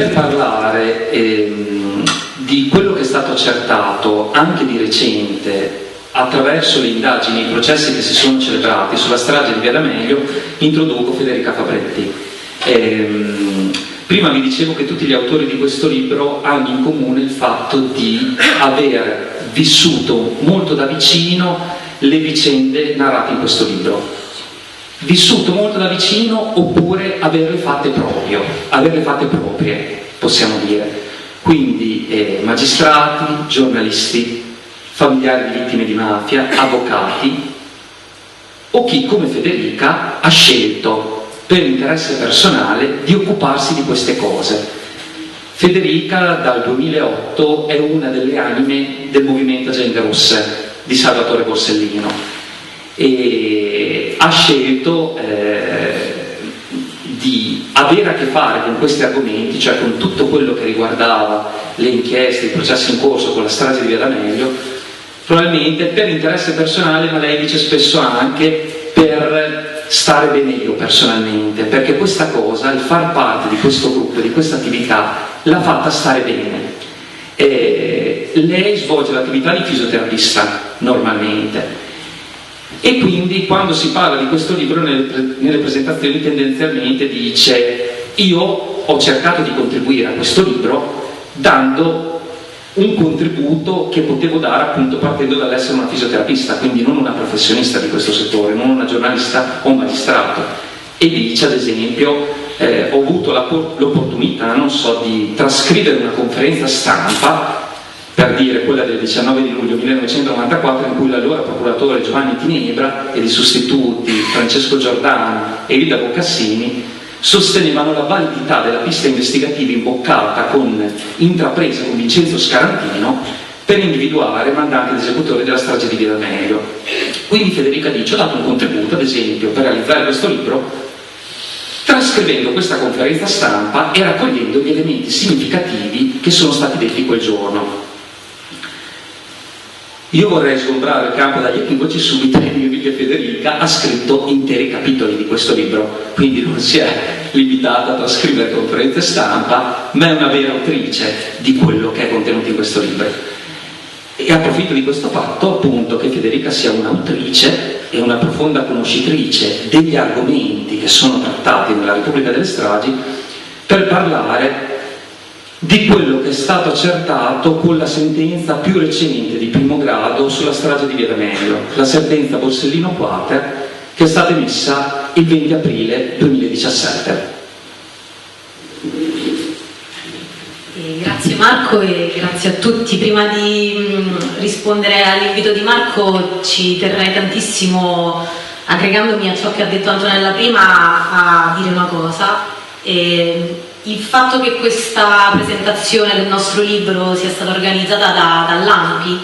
per parlare di quello che è stato accertato anche di recente attraverso le indagini e i processi che si sono celebrati sulla strage di Via D'Amelio, introduco Federica Fabretti. Prima vi dicevo che tutti gli autori di questo libro hanno in comune il fatto di aver vissuto molto da vicino le vicende narrate in questo libro. Vissuto molto da vicino oppure averle fatte proprie, possiamo dire. Quindi magistrati, giornalisti, familiari di vittime di mafia, avvocati, o chi come Federica ha scelto per interesse personale di occuparsi di queste cose. Federica dal 2008 è una delle anime del movimento Agende Rosse di Salvatore Borsellino e ha scelto di avere a che fare con questi argomenti, cioè con tutto quello che riguardava le inchieste, i processi in corso con la strage di Via D'Amelio, probabilmente per interesse personale, ma lei dice spesso anche per stare bene io personalmente, perché questa cosa, il far parte di questo gruppo, di questa attività, l'ha fatta stare bene. Lei svolge l'attività di fisioterapista normalmente e quindi quando si parla di questo libro nelle presentazioni tendenzialmente dice: io ho cercato di contribuire a questo libro dando un contributo che potevo dare appunto partendo dall'essere una fisioterapista, quindi non una professionista di questo settore, non una giornalista o un magistrato. E dice ad esempio ho avuto l'opportunità, non so, di trascrivere una conferenza stampa, per dire quella del 19 di luglio 1994, in cui l'allora procuratore Giovanni Tinebra e i sostituti Francesco Giordano e Ida Boccassini sostenevano la validità della pista investigativa imboccata intrapresa con Vincenzo Scarantino per individuare mandanti ed esecutori della strage di Via D'Amelio. Quindi Federica dice: ho dato un contributo, ad esempio, per realizzare questo libro, trascrivendo questa conferenza stampa e raccogliendo gli elementi significativi che sono stati detti quel giorno. Io vorrei sgombrare il campo dagli equivoci subito e dirvi che Federica ha scritto interi capitoli di questo libro, quindi non si è limitata a trascrivere conferenze stampa, ma è una vera autrice di quello che è contenuto in questo libro. E approfitto di questo fatto, appunto, che Federica sia un'autrice e una profonda conoscitrice degli argomenti che sono trattati nella Repubblica delle Stragi, per parlare di quello che è stato accertato con la sentenza più recente di primo grado sulla strage di Via D'Amelio, la sentenza Borsellino Quater, che è stata emessa il 20 aprile 2017. Grazie Marco e grazie a tutti. Prima di rispondere all'invito di Marco ci terrei tantissimo, aggregandomi a ciò che ha detto Antonella prima, a dire una cosa. Il fatto che questa presentazione del nostro libro sia stata organizzata dall'ANPI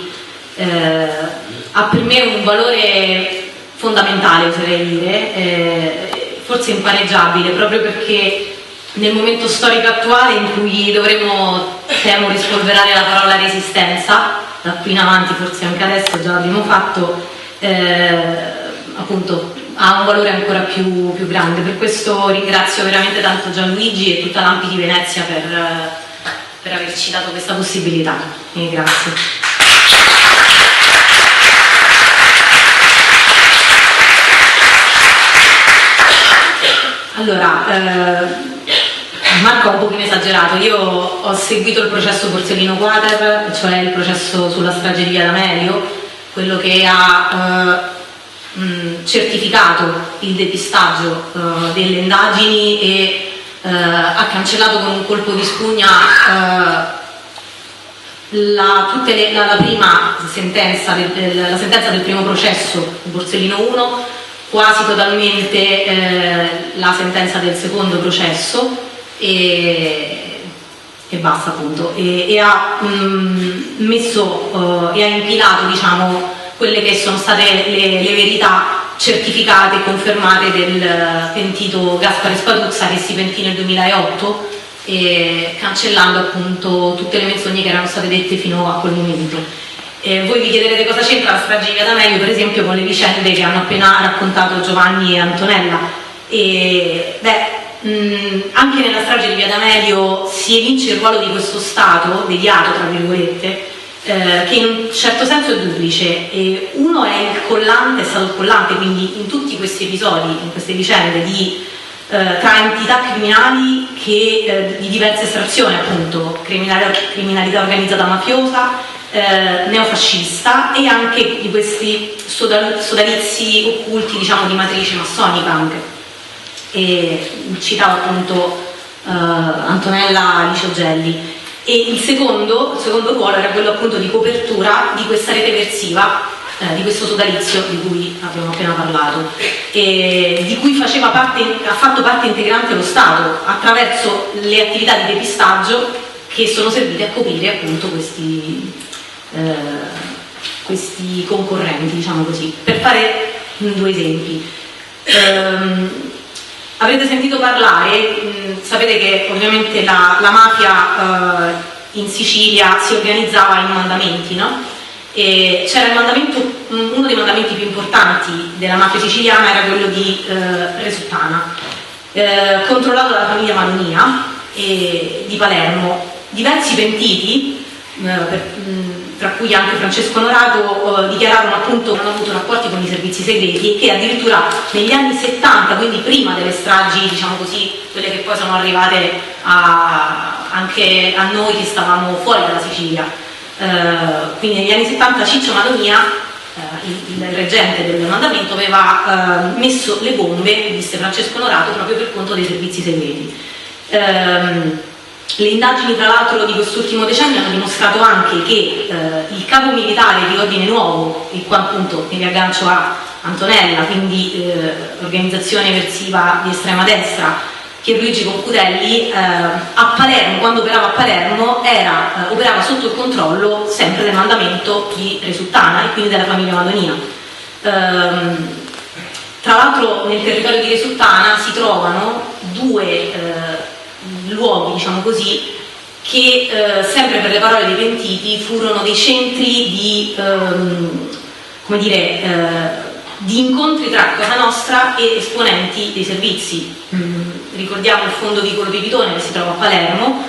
ha per me un valore fondamentale, oserei dire, forse impareggiabile, proprio perché nel momento storico attuale in cui dovremo, temo, rispolverare la parola resistenza, da qui in avanti, forse anche adesso già l'abbiamo fatto, appunto ha un valore ancora più grande. Per questo ringrazio veramente tanto Gianluigi e tutta l'ANPI di Venezia per averci dato questa possibilità. Grazie. Allora, Marco ha un pochino esagerato. Io ho seguito il processo Borsellino Quater, cioè il processo sulla strage di Via D'Amelio, quello che ha certificato il depistaggio delle indagini e ha cancellato con un colpo di spugna la prima sentenza, la sentenza del primo processo Borsellino 1, quasi totalmente la sentenza del secondo processo e basta, appunto, e ha messo e ha impilato, diciamo, quelle che sono state le verità certificate e confermate del pentito Gaspare Spatuzza, che si pentì nel 2008, cancellando appunto tutte le menzogne che erano state dette fino a quel momento. Voi vi chiederete cosa c'entra la strage di Via D'Amelio, per esempio, con le vicende che hanno appena raccontato Giovanni e Antonella. anche nella strage di Via D'Amelio si evince il ruolo di questo Stato, deviato tra virgolette, che in un certo senso è duplice. Uno è il collante, è stato il collante, quindi in tutti questi episodi, in queste vicende tra entità criminali di diversa estrazione, appunto, criminalità organizzata mafiosa, neofascista, e anche di questi sodalizi occulti, diciamo, di matrice massonica anche. E citava appunto Antonella Alice Gelli. E il secondo ruolo era quello appunto di copertura di questa rete eversiva, di questo sodalizio di cui abbiamo appena parlato, e di cui ha fatto parte integrante lo Stato attraverso le attività di depistaggio che sono servite a coprire appunto questi concorrenti, diciamo così. Per fare 2 esempi, avrete sentito parlare, sapete che ovviamente la mafia in Sicilia si organizzava in mandamenti, no? E c'era uno dei mandamenti più importanti della mafia siciliana era quello di Resuttana, controllato dalla famiglia Madonia di Palermo. Diversi pentiti, tra cui anche Francesco Onorato, dichiararono appunto che hanno avuto rapporti con i servizi segreti, e che addirittura negli anni 70, quindi prima delle stragi, diciamo così, quelle che poi sono arrivate anche a noi che stavamo fuori dalla Sicilia, quindi negli anni 70 Ciccio Madonia, il reggente del mandamento, aveva messo le bombe, disse Francesco Onorato, proprio per conto dei servizi segreti. Le indagini tra l'altro di quest'ultimo decennio hanno dimostrato anche che il capo militare di Ordine Nuovo, e qua appunto mi riaggancio a Antonella, quindi organizzazione eversiva di estrema destra, Pierluigi Concutelli, a Palermo, quando operava a Palermo, operava sotto il controllo sempre del mandamento di Resuttana e quindi della famiglia Madonia. Tra l'altro nel territorio di Resuttana si trovano 2 luoghi, diciamo così, che sempre per le parole dei pentiti furono dei centri di incontri tra Cosa Nostra e esponenti dei servizi. Ricordiamo il fondo Vicolo Pipitone che si trova a Palermo,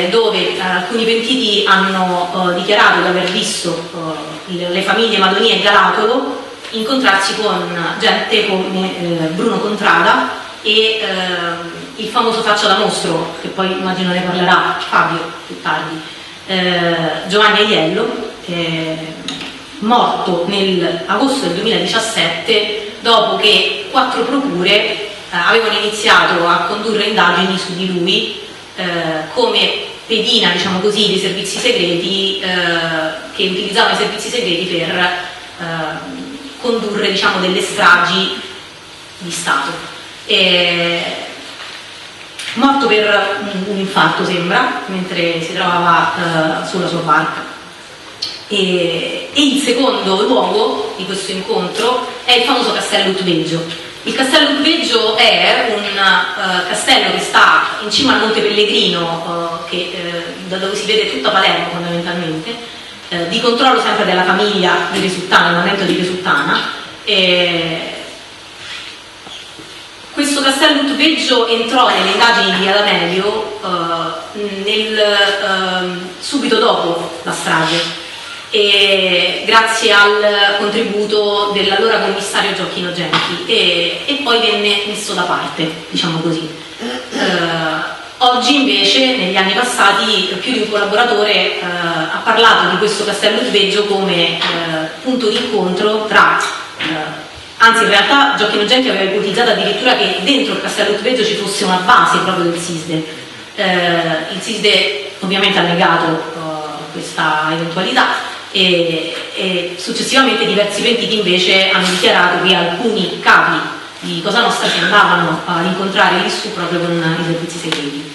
dove alcuni pentiti hanno dichiarato di aver visto le famiglie Madonia e Galatolo incontrarsi con gente come Bruno Contrada e il famoso Faccia da Mostro, che poi immagino ne parlerà Fabio più tardi, Giovanni Aiello, morto nell'agosto del 2017 dopo che 4 procure avevano iniziato a condurre indagini su di lui come pedina, diciamo così, dei servizi segreti, che utilizzavano i servizi segreti per condurre, diciamo, delle stragi di Stato. Morto per un infarto, sembra, mentre si trovava sulla sua barca. E il secondo luogo di questo incontro è il famoso Castello Utveggio. Il Castello Utveggio è un castello che sta in cima al Monte Pellegrino, da dove si vede tutta Palermo fondamentalmente, di controllo sempre della famiglia di Resuttana, il mandamento di Resuttana. Questo Castello Utveggio entrò nelle indagini di Via D'Amelio subito dopo la strage, e grazie al contributo dell'allora commissario Gioacchino Genti, e poi venne messo da parte, diciamo così. Oggi invece, negli anni passati, più di un collaboratore ha parlato di questo Castello Utveggio come punto di incontro tra anzi, in realtà Gioacchino Genti aveva ipotizzato addirittura che dentro il Castello Utveggio ci fosse una base proprio del SISDE. Il SISDE ovviamente ha negato questa eventualità, e successivamente diversi pentiti invece hanno dichiarato che alcuni capi di Cosa Nostra si andavano ad incontrare lì su proprio con i servizi segreti.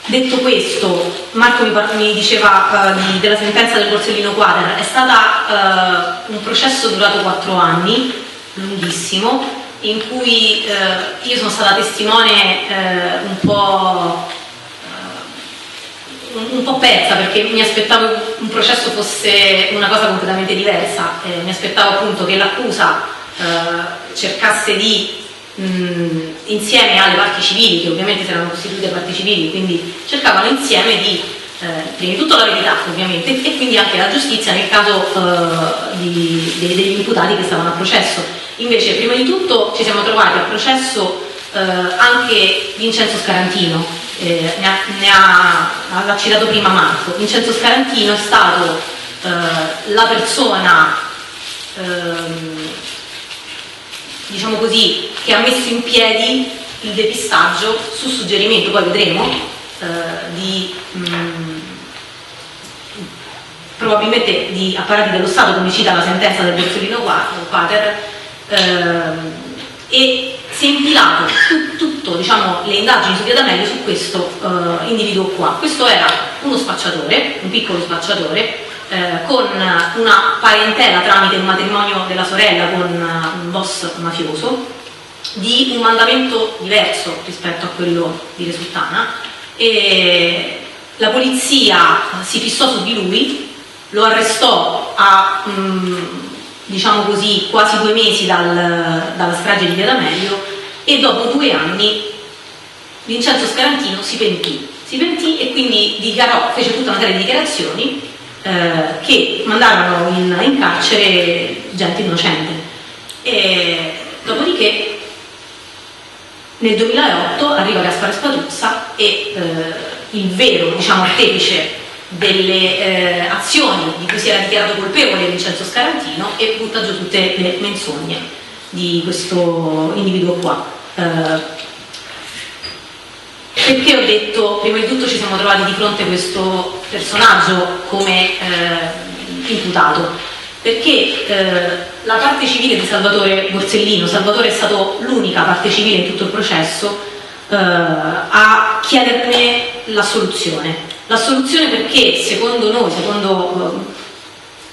Detto questo, Marco mi diceva della sentenza del Borsellino Quater. È stata un processo durato 4 anni, lunghissimo, in cui io sono stata testimone un po' persa, perché mi aspettavo un processo fosse una cosa completamente diversa. Mi aspettavo appunto che l'accusa cercasse di insieme alle parti civili, che ovviamente si erano costituite parti civili, quindi cercavano insieme di prima di tutto la verità ovviamente, e quindi anche la giustizia nel caso degli imputati che stavano a processo. Invece prima di tutto ci siamo trovati a processo anche Vincenzo Scarantino, l'ha citato prima Marco. Vincenzo Scarantino è stato la persona diciamo così, che ha messo in piedi il depistaggio su suggerimento, poi vedremo, probabilmente di apparati dello Stato, come cita la sentenza del Borsellino Quater, e si è infilato tutto, diciamo, le indagini su Via D'Amelio su questo individuo qua. Questo era uno spacciatore, un piccolo spacciatore, con una parentela tramite un matrimonio della sorella con un boss mafioso, di un mandamento diverso rispetto a quello di Resultana, e la polizia si fissò su di lui, lo arrestò a diciamo così quasi 2 mesi dalla strage di Via D'Amelio, e dopo 2 anni Vincenzo Scarantino si pentì e quindi fece tutta una serie di dichiarazioni che mandarono in carcere gente innocente. E dopodiché nel 2008 arriva Gaspare Spatuzza e il vero, diciamo, artefice delle azioni di cui si era dichiarato colpevole Vincenzo Scarantino, e butta giù tutte le menzogne di questo individuo qua. Perché ho detto, prima di tutto ci siamo trovati di fronte a questo personaggio come imputato? Perché la parte civile di Salvatore Borsellino, Salvatore è stato l'unica parte civile in tutto il processo a chiederne l'assoluzione. L'assoluzione perché secondo noi,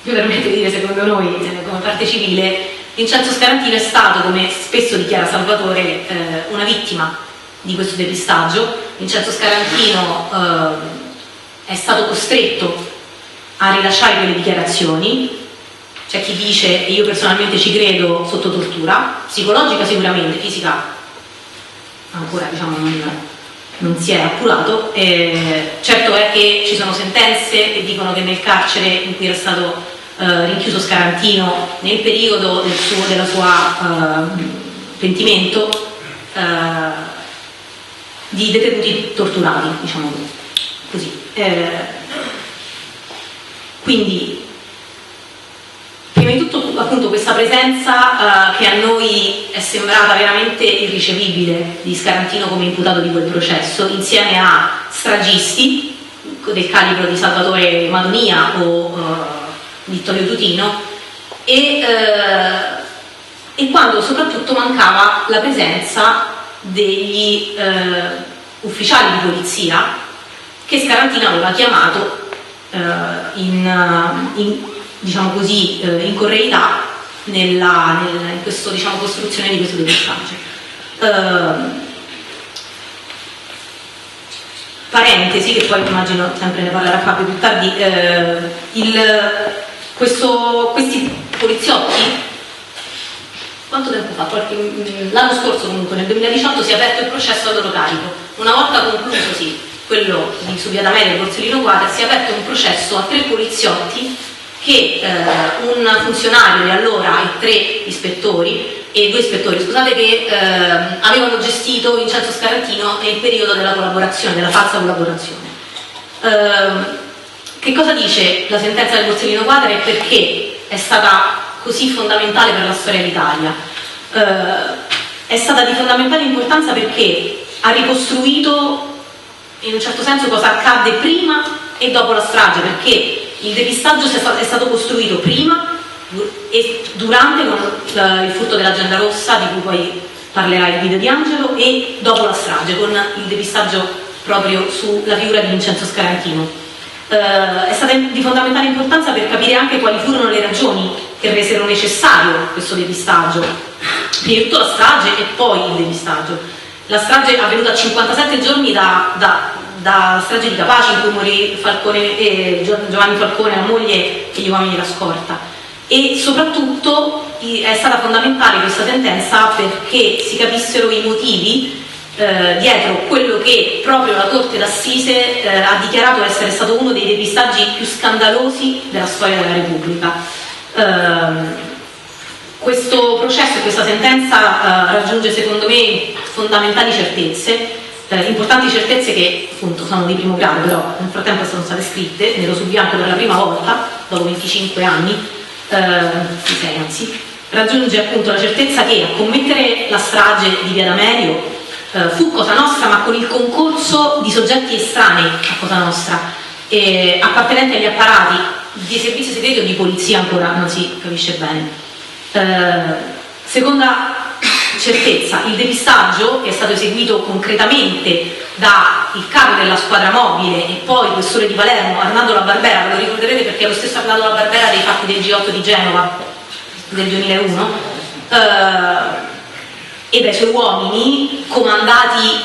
mi permetto di dire secondo noi come parte civile, Vincenzo Scarantino è stato, come spesso dichiara Salvatore, una vittima di questo depistaggio. Vincenzo Scarantino è stato costretto a rilasciare quelle dichiarazioni. C'è chi dice, e io personalmente ci credo, sotto tortura psicologica sicuramente, fisica ancora, diciamo, non si è appurato. Certo è che ci sono sentenze che dicono che nel carcere in cui era stato rinchiuso Scarantino, nel periodo della sua pentimento, di detenuti torturati, diciamo così. Quindi prima di tutto appunto questa presenza che a noi è sembrata veramente irricevibile di Scarantino come imputato di quel processo, insieme a stragisti del calibro di Salvatore Madonia o Vittorio Tutino, e quando soprattutto mancava la presenza degli ufficiali di polizia che Scarantino aveva chiamato diciamo così, in correità in questa, diciamo, costruzione di questo depistaggio. Parentesi, che poi immagino sempre ne parlerà Fabio più tardi, questi poliziotti, quanto tempo fa? L'anno scorso comunque, nel 2018, si è aperto il processo a loro carico. Una volta conclusosi quello su Via D'Amelio e Borsellino Quater, si è aperto un processo a 3 poliziotti che un funzionario di allora e 3 ispettori e 2 ispettori, scusate, che avevano gestito Vincenzo Scarantino nel periodo della collaborazione, della falsa collaborazione. Che cosa dice la sentenza del Borsellino Quater e perché è stata così fondamentale per la storia d'Italia? È stata di fondamentale importanza perché ha ricostruito in un certo senso cosa accadde prima e dopo la strage, perché il depistaggio è stato costruito prima e durante con il furto dell'Agenda Rossa, di cui poi parlerà il video di Angelo, e dopo la strage con il depistaggio proprio sulla figura di Vincenzo Scarantino. È stata di fondamentale importanza per capire anche quali furono le ragioni che resero necessario questo depistaggio, prima di tutto la strage e poi il depistaggio. La strage è avvenuta a 57 giorni da strage di Capaci, in cui morì Giovanni Falcone, la moglie e gli uomini della scorta, e soprattutto è stata fondamentale questa sentenza perché si capissero i motivi dietro quello che proprio la Corte d'Assise ha dichiarato essere stato uno dei depistaggi più scandalosi della storia della Repubblica. Questo processo e questa sentenza raggiunge secondo me fondamentali certezze, importanti certezze che appunto sono di primo grado, però nel frattempo sono state scritte nero su bianco per la prima volta dopo 25 anni, 26 anzi, raggiunge appunto la certezza che a commettere la strage di Via D'Amelio fu Cosa Nostra, ma con il concorso di soggetti estranei a Cosa Nostra, appartenenti agli apparati di servizio segreto o di polizia, ancora non si capisce bene. Seconda certezza, il depistaggio è stato eseguito concretamente dal capo della squadra mobile e poi questore di Palermo, Arnaldo La Barbera, ve lo ricorderete perché è lo stesso Arnaldo La Barbera dei fatti del G8 di Genova del 2001, e dai suoi uomini, comandati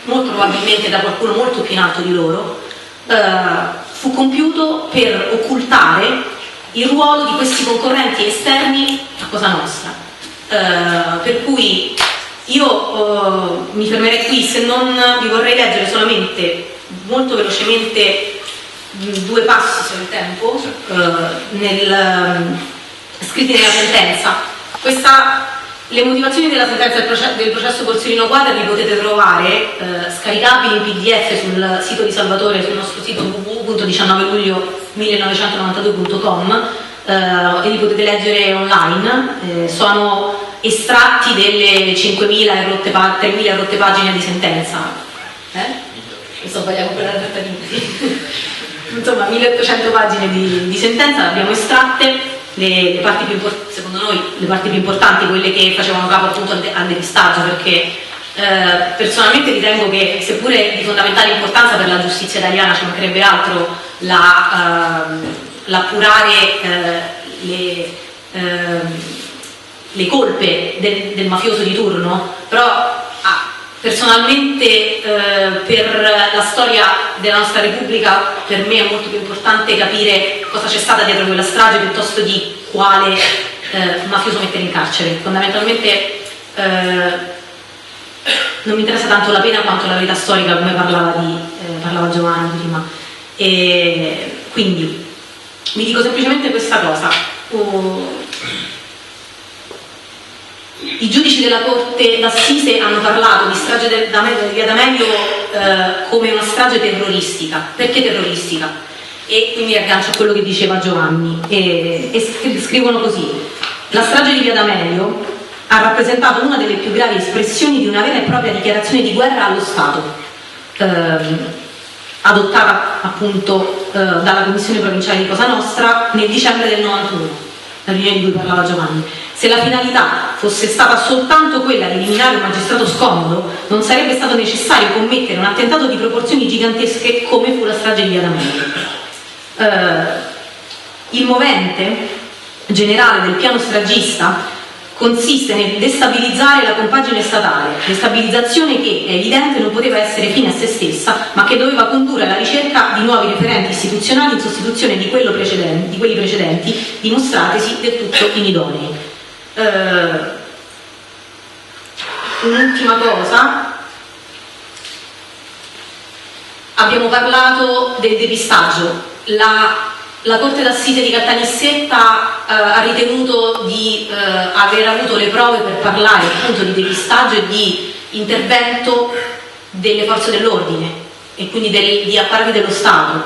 molto probabilmente da qualcuno molto più in alto di loro, fu compiuto per occultare il ruolo di questi concorrenti esterni a Cosa Nostra. Per cui io mi fermerei qui, se non vi vorrei leggere solamente molto velocemente due passi sul tempo scritti nella sentenza. Le motivazioni della sentenza del processo Borsellino Quadra li potete trovare scaricabili in PDF sul sito di Salvatore, sul nostro sito www.1992.com, e li potete leggere online. Sono estratti delle 3.000 rotte pagine di sentenza. Mi sto sbagliando con la trattativa. Insomma, 1.800 pagine di sentenza, le abbiamo estratte. Le parti più secondo noi le parti più importanti, quelle che facevano capo appunto al depistaggio, perché personalmente ritengo che, seppure di fondamentale importanza per la giustizia italiana, ci mancherebbe altro l'appurare le colpe del mafioso di turno, però personalmente per la storia della nostra Repubblica per me è molto più importante capire cosa c'è stata dietro quella strage piuttosto di quale mafioso mettere in carcere. Fondamentalmente non mi interessa tanto la pena quanto la verità storica, come parlava Giovanni prima. E quindi vi dico semplicemente questa cosa. I giudici della Corte d'Assise hanno parlato di strage di Via D'Amelio come una strage terroristica. Perché terroristica? E qui mi aggancio a quello che diceva Giovanni, e scrivono così: la strage di Via D'Amelio ha rappresentato una delle più gravi espressioni di una vera e propria dichiarazione di guerra allo Stato, adottata appunto dalla Commissione Provinciale di Cosa Nostra nel dicembre del 91, la riunione di cui parlava Giovanni. Se la finalità fosse stata soltanto quella di eliminare un magistrato scomodo, non sarebbe stato necessario commettere un attentato di proporzioni gigantesche come fu la strage di Via D'Amelio. Il movente generale del piano stragista consiste nel destabilizzare la compagine statale, destabilizzazione che, è evidente, non poteva essere fine a se stessa, ma che doveva condurre alla ricerca di nuovi referenti istituzionali in sostituzione di quelli precedenti, dimostratesi del tutto inidonei. Un'ultima cosa, abbiamo parlato del depistaggio. La Corte d'Assise di Caltanissetta ha ritenuto di aver avuto le prove per parlare appunto di depistaggio e di intervento delle forze dell'ordine e quindi di apparati dello Stato,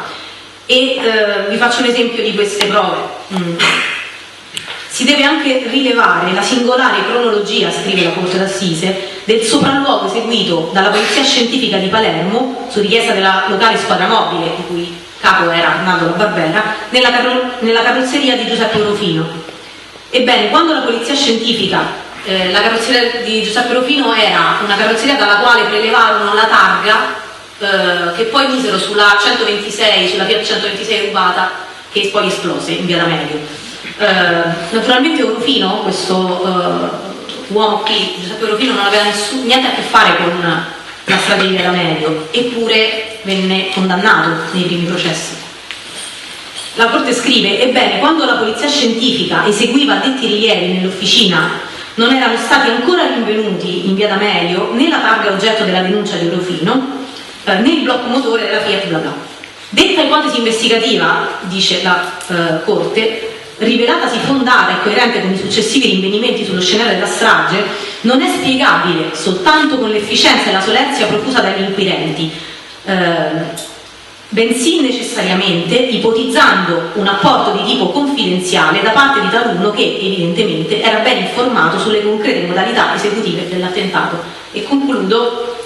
e vi faccio un esempio di queste prove. Si deve anche rilevare la singolare cronologia, scrive la Corte d'Assise, del sopralluogo eseguito dalla Polizia Scientifica di Palermo su richiesta della locale squadra mobile, di cui capo era Arnaldo La Barbera, nella carrozzeria di Giuseppe Rufino. Ebbene, quando la Polizia Scientifica, la carrozzeria di Giuseppe Rufino era una carrozzeria dalla quale prelevarono la targa che poi misero sulla Fiat 126 rubata, che poi esplose in Via D'Amelio. Naturalmente Rufino, questo uomo qui, Giuseppe Rufino, non aveva niente a che fare con la strage di Via D'Amelio, eppure venne condannato nei primi processi. la Corte scrive: ebbene, quando la polizia scientifica eseguiva detti rilievi nell'officina non erano stati ancora rinvenuti in via D'Amelio né la targa oggetto della denuncia di Eurofino né il blocco motore della Fiat bla bla. Detta ipotesi investigativa, dice la Corte, rivelatasi fondata e coerente con i successivi rinvenimenti sullo scenario della strage, non è spiegabile soltanto con l'efficienza e la solerzia profusa dagli inquirenti, bensì necessariamente ipotizzando un apporto di tipo confidenziale da parte di taluno che evidentemente era ben informato sulle concrete modalità esecutive dell'attentato. E concludo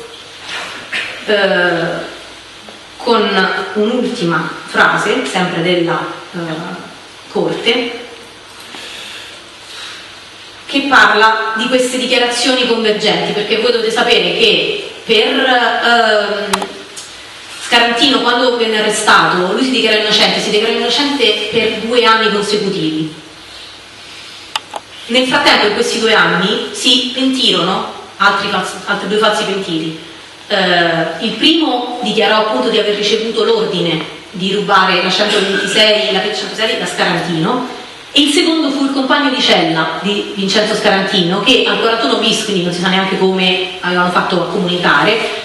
con un'ultima frase, sempre della Corte, che parla di queste dichiarazioni convergenti, perché voi dovete sapere che per Scarantino, quando venne arrestato, lui si dichiarò innocente per 2 anni consecutivi. Nel frattempo, in questi 2 anni, si pentirono altri 2 falsi pentiti. Il primo dichiarò appunto di aver ricevuto l'ordine di rubare la 126 da Scarantino, e il secondo fu il compagno di cella di Vincenzo Scarantino, che al 41 bis, quindi non si sa neanche come avevano fatto a comunicare,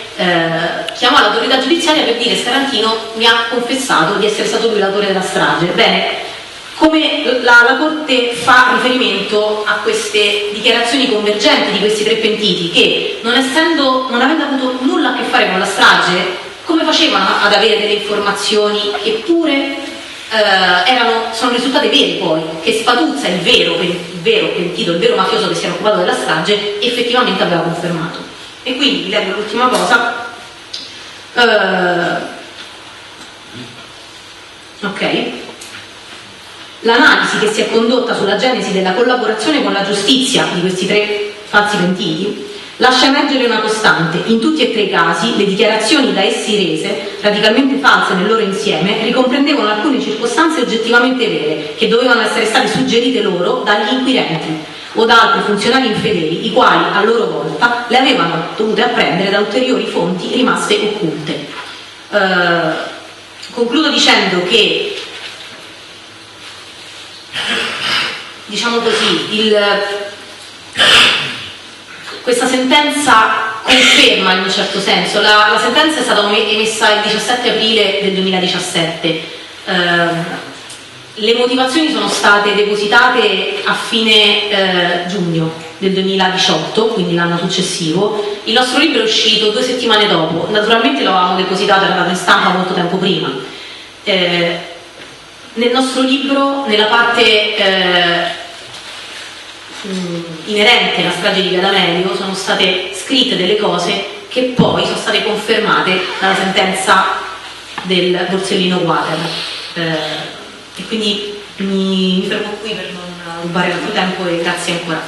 chiamò l'autorità giudiziaria per dire: Scarantino mi ha confessato di essere stato lui l'autore della strage. Bene, come la Corte fa riferimento a queste dichiarazioni convergenti di questi 3 pentiti che, non avendo avuto nulla a che fare con la strage, come facevano ad avere delle informazioni che pure sono risultate vere poi, che Spatuzza, il vero pentito, il vero mafioso che si era occupato della strage, effettivamente aveva confermato. E quindi leggo l'ultima cosa. L'analisi che si è condotta sulla genesi della collaborazione con la giustizia di questi 3 falsi pentiti lascia emergere una costante: in tutti e 3 i casi le dichiarazioni da essi rese, radicalmente false nel loro insieme, ricomprendevano alcune circostanze oggettivamente vere che dovevano essere state suggerite loro dagli inquirenti o da altri funzionari infedeli, i quali a loro volta le avevano dovute apprendere da ulteriori fonti rimaste occulte. Concludo dicendo che, diciamo così, questa sentenza conferma in un certo senso. La sentenza è stata emessa il 17 aprile del 2017. Le motivazioni sono state depositate a fine giugno del 2018, quindi l'anno successivo. Il nostro libro è uscito 2 settimane dopo. Naturalmente lo avevamo depositato, era andato in stampa molto tempo prima. Nel nostro libro, nella parte inerente alla strage di via D'Amelio, sono state scritte delle cose che poi sono state confermate dalla sentenza del Borsellino Quater. E quindi mi fermo qui per non rubare altro tempo, e grazie ancora.